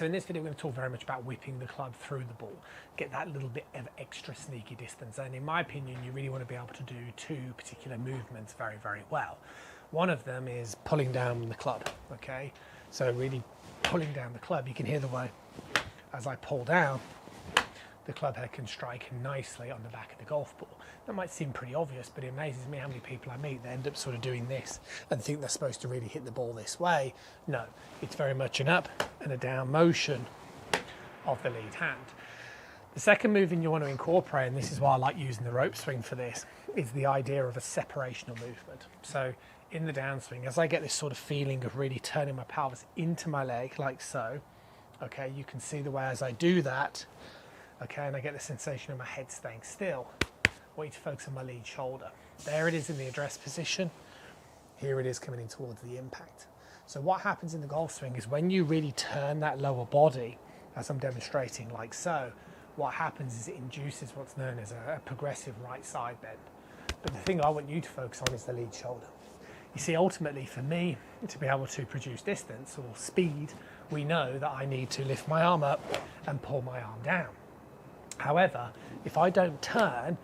So in this video, we're going to talk very much about whipping the club through the ball, get that little bit of extra sneaky distance. And in my opinion, you really want to be able to do two particular movements very, very well. One of them is pulling down the club, okay? So really pulling down the club, you can hear the way as I pull down, the club head can strike nicely on the back of the golf ball. That might seem pretty obvious, but it amazes me how many people I meet that end up sort of doing this and think they're supposed to really hit the ball this way. No, it's very much an up and a down motion of the lead hand. The second movement you want to incorporate, and this is why I like using the rope swing for this, is the idea of a separational movement. So in the downswing, as I get this sort of feeling of really turning my pelvis into my leg, like so, okay, you can see the way as I do that, okay, and I get the sensation of my head staying still. I want you to focus on my lead shoulder. There it is in the address position. Here it is coming in towards the impact. So what happens in the golf swing is when you really turn that lower body, as I'm demonstrating like so, what happens is it induces what's known as a progressive right side bend. But the thing I want you to focus on is the lead shoulder. You see, ultimately for me to be able to produce distance or speed, we know that I need to lift my arm up and pull my arm down. However, if I don't turn,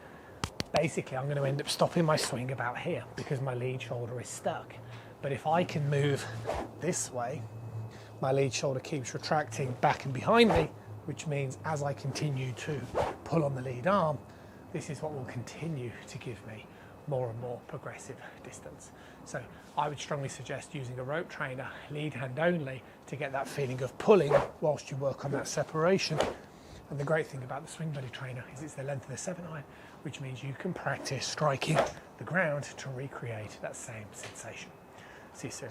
basically I'm going to end up stopping my swing about here because my lead shoulder is stuck. But if I can move this way, my lead shoulder keeps retracting back and behind me, which means as I continue to pull on the lead arm, this is what will continue to give me more and more progressive distance. So I would strongly suggest using a rope trainer, lead hand only, to get that feeling of pulling whilst you work on that separation. And the great thing about the Swing Buddy trainer is it's the length of the 7-iron, which means you can practice striking the ground to recreate that same sensation. See you soon.